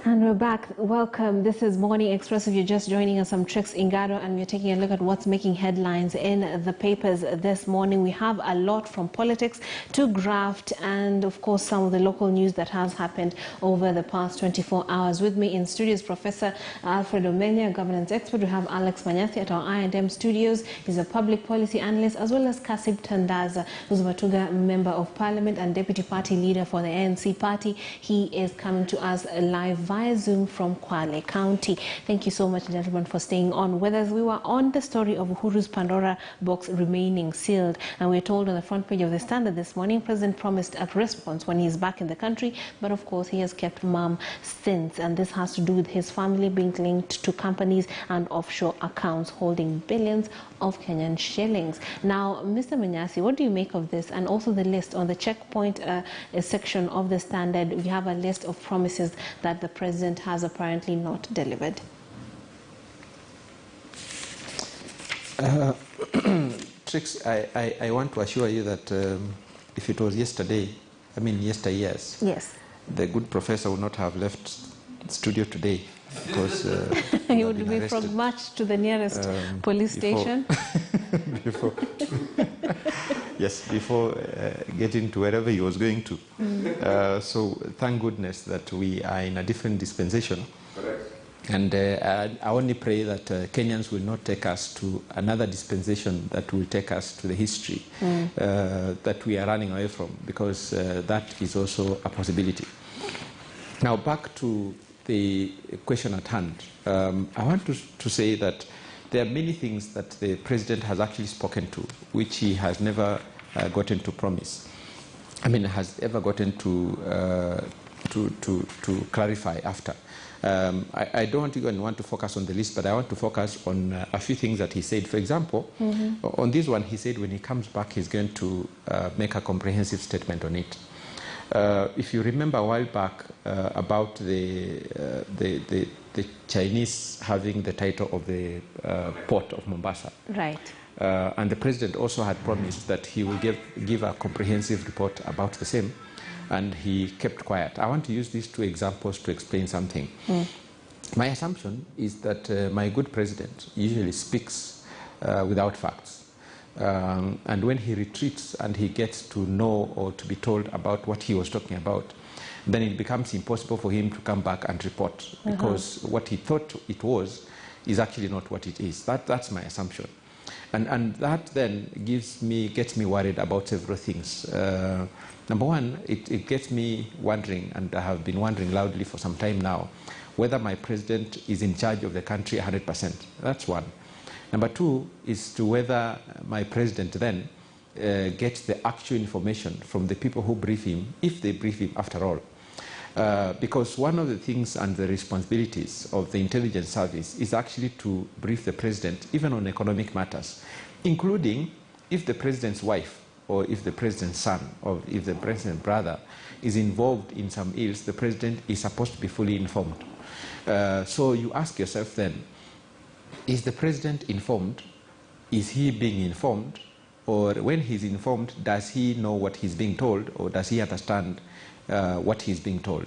And we're back. Welcome. This is Morning Express. If you're just joining us, I'm Trix Ingado, and we're taking a look at what's making headlines in the papers this morning. We have a lot from politics to graft and, of course, some of the local news that has happened over the past 24 hours. With me in studios, Professor Alfred Omenya, governance expert. We have Alex Manyathi at our I&M studios. He's a public policy analyst, as well as Kasib Tandaza, who's a Matuga member of parliament and deputy party leader for the ANC party. He is coming to us live via Zoom from Kwale County. Thank you so much, gentlemen, for staying on with us. We were on the story of Uhuru's Pandora box remaining sealed, and we're told on the front page of the Standard this morning, President promised a response when he's back in the country, but of course he has kept mum since, and this has to do with his family being linked to companies and offshore accounts holding billions of Kenyan shillings. Now, Mr. Manyathi, what do you make of this? And also the list on the checkpoint section of the Standard, we have a list of promises that the president has apparently not delivered. Trix, I want to assure you that if it was yesterday, I mean yesteryears, yes, the good professor would not have left the studio today, because he would be from marched to the nearest police station. Before getting to wherever he was going to. So thank goodness that we are in a different dispensation. Correct. And I only pray that Kenyans will not take us to another dispensation that will take us to the history that we are running away from, because that is also a possibility. Now, back to the question at hand. I want to say that there are many things that the president has actually spoken to, which he has never gotten to promise. I mean, has ever gotten to clarify after. I don't even want to focus on the list, but I want to focus on a few things that he said. For example, on this one, he said when he comes back, he's going to make a comprehensive statement on it. If you remember a while back about the Chinese having the title of the port of Mombasa. Right. And the president also had promised that he will give a comprehensive report about the same, and he kept quiet. I want to use these two examples to explain something. My assumption is that my good president usually speaks without facts. And when he retreats and he gets to know or to be told about what he was talking about, then it becomes impossible for him to come back and report, because what he thought it was is actually not what it is. That's my assumption. And that then gets me worried about several things. Number one, it gets me wondering, and I have been wondering loudly for some time now, whether my president is in charge of the country 100%. That's one. Number two is to whether my president then gets the actual information from the people who brief him, if they brief him after all. Because one of the things and the responsibilities of the intelligence service is actually to brief the president, even on economic matters, including if the president's wife, or if the president's son, or if the president's brother is involved in some ills, the president is supposed to be fully informed. So you ask yourself then, is the president informed? Is he being informed? Or when he's informed, does he know what he's being told, or does he understand what he's being told?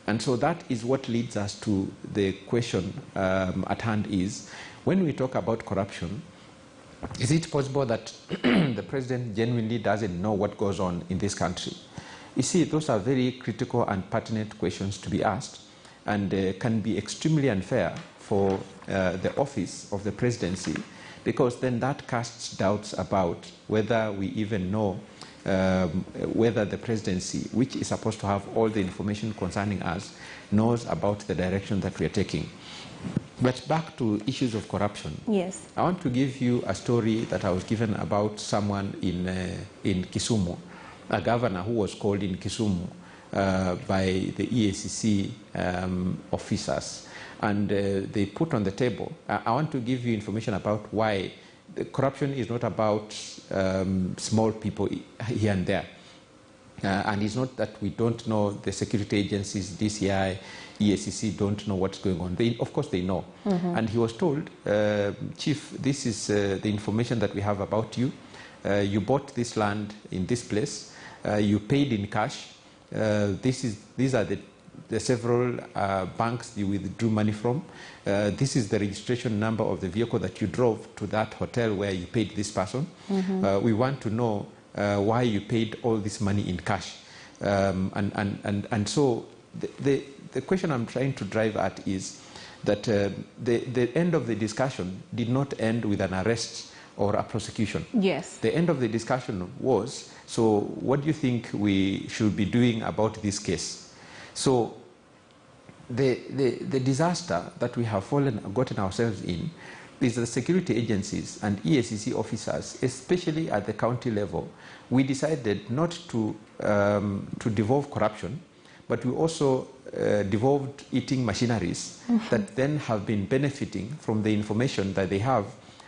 And so that is what leads us to the question at hand is, when we talk about corruption, is it possible that the president genuinely doesn't know what goes on in this country? You see, those are very critical and pertinent questions to be asked, and can be extremely unfair for the office of the presidency, because then that casts doubts about whether we even know whether the presidency, which is supposed to have all the information concerning us, knows about the direction that we are taking. But back to issues of corruption. Yes. I want to give you a story that I was given about someone in Kisumu, a governor who was called in Kisumu by the EACC officers. And they put on the table, I want to give you information about why the corruption is not about small people here and there. And it's not that we don't know, the security agencies, DCI, EACC don't know what's going on. Of course they know. And he was told, Chief, this is the information that we have about you. You bought this land in this place. You paid in cash. These are the the several banks you withdrew money from. This is the registration number of the vehicle that you drove to that hotel where you paid this person. We want to know why you paid all this money in cash. And so the question I'm trying to drive at is that the end of the discussion did not end with an arrest or a prosecution. Yes. The end of the discussion was, so what do you think we should be doing about this case? So the disaster that we have gotten ourselves in is the security agencies and EACC officers, especially at the county level, we decided not to devolve corruption, but we also devolved eating machineries that then have been benefiting from the information that they have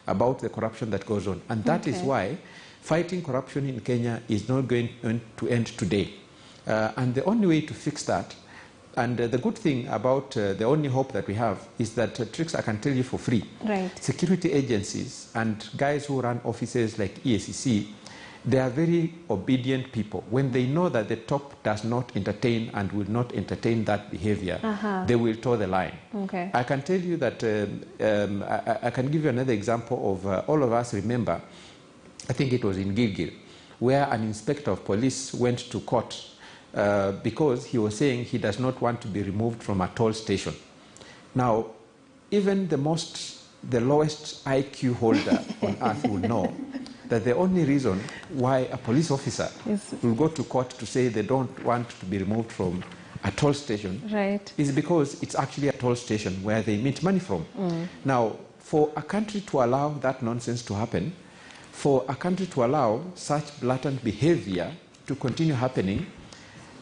about the corruption that goes on. And that is why fighting corruption in Kenya is not going to end today. And the only way to fix that, and the good thing about the only hope that we have is that tricks I can tell you for free. Right. Security agencies and guys who run offices like EACC, they are very obedient people. When they know that the top does not entertain and will not entertain that behavior, they will toe the line. Okay. I can tell you that, I can give you another example of all of us remember, I think it was in Gilgil, where an inspector of police went to court because he was saying he does not want to be removed from a toll station. Now, even the lowest IQ holder on earth would know that the only reason why a police officer will go to court to say they don't want to be removed from a toll station is because it's actually a toll station where they meet money from. Now, for a country to allow that nonsense to happen, for a country to allow such blatant behavior to continue happening,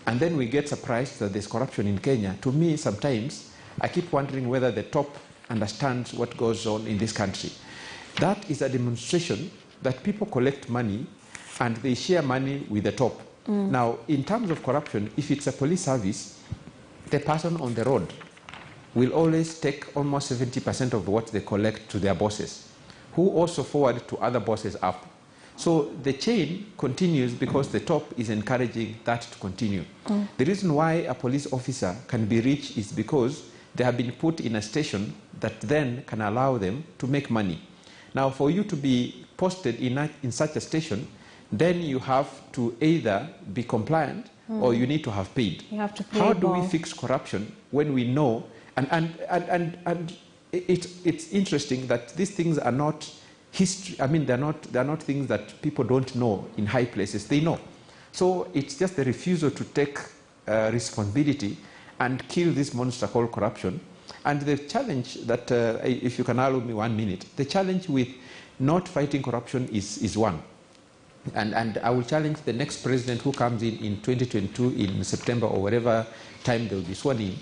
and then we get surprised that there's corruption in Kenya, to me sometimes I keep wondering whether the top understands what goes on in this country. That is a demonstration that people collect money and they share money with the top. Now, in terms of corruption, if it's a police service, the person on the road will always take almost 70% of what they collect to their bosses, who also forward to other bosses up. So the chain continues because the top is encouraging that to continue. The reason why a police officer can be rich is because they have been put in a station that then can allow them to make money. Now, for you to be posted in such a station, then you have to either be compliant or you need to have paid. You have to pay. How do we fix corruption when we know? And it's interesting that these things are not history. I mean, they're not things that people don't know in high places. They know. So it's just the refusal to take responsibility and kill this monster called corruption. And the challenge that, if you can allow me 1 minute, the challenge with not fighting corruption is one. And I will challenge the next president who comes in 2022 in September or whatever time they will be sworn in.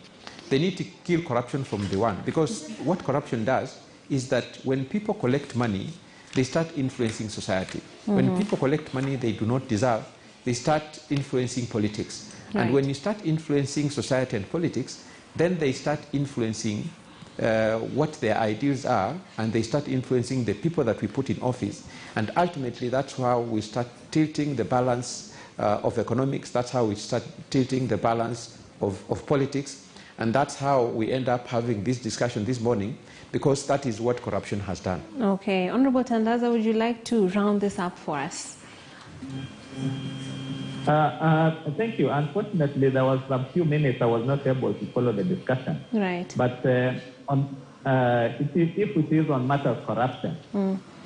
They need to kill corruption from the one. Because what corruption does is that when people collect money, they start influencing society. When people collect money they do not deserve, they start influencing politics. Right. And when you start influencing society and politics, then they start influencing what their ideals are, and they start influencing the people that we put in office. And ultimately, that's how we start tilting the balance of economics. That's how we start tilting the balance of politics. And that's how we end up having this discussion this morning, because that is what corruption has done. Okay. Honorable Tandaza, would you like to round this up for us? Thank you. Unfortunately, there was some few minutes I was not able to follow the discussion. Right. But if it is on matters of corruption,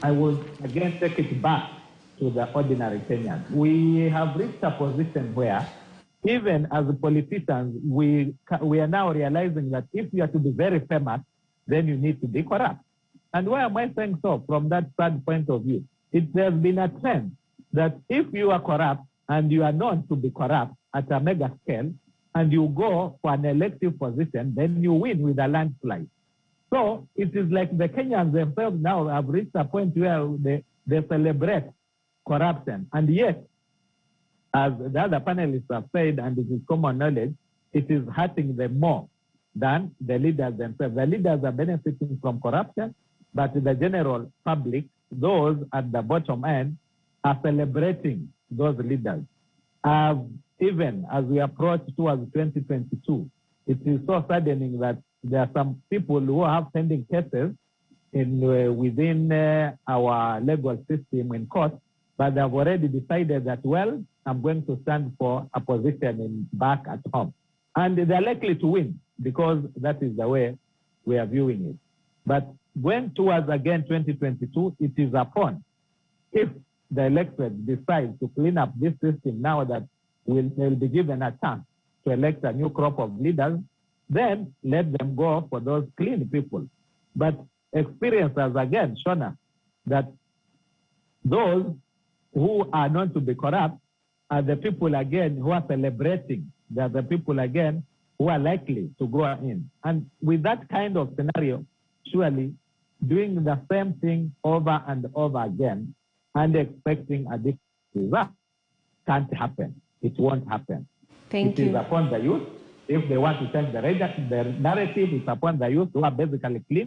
I will again take it back to the ordinary Kenyans. We have reached a position where, even as politicians, we are now realizing that if you are to be very famous, then you need to be corrupt. And why am I saying so? From that sad point of view, it has been a trend that if you are corrupt, and you are known to be corrupt at a mega scale, and you go for an elective position, then you win with a landslide. So it is like the Kenyans themselves now have reached a point where they celebrate corruption. And yet, as the other panelists have said, and it is common knowledge, it is hurting them more than the leaders themselves. The leaders are benefiting from corruption, but the general public, those at the bottom end, are celebrating those leaders. Even as we approach towards 2022, it is so saddening that there are some people who have pending cases within our legal system in court, but they have already decided that, well, I'm going to stand for a position back at home. And they're likely to win because that is the way we are viewing it. But going towards, again, 2022, it is upon, if the electorate decides to clean up this system now that they'll be given a chance to elect a new crop of leaders, then let them go for those clean people. But experience has again shown us that those who are known to be corrupt are the people again who are celebrating. They are the people again who are likely to go in. And with that kind of scenario, surely doing the same thing over and over again and expecting a different result can't happen. It won't happen. Thank you. It is upon the youth. If they want to change the narrative, it's upon the youth who are basically clean.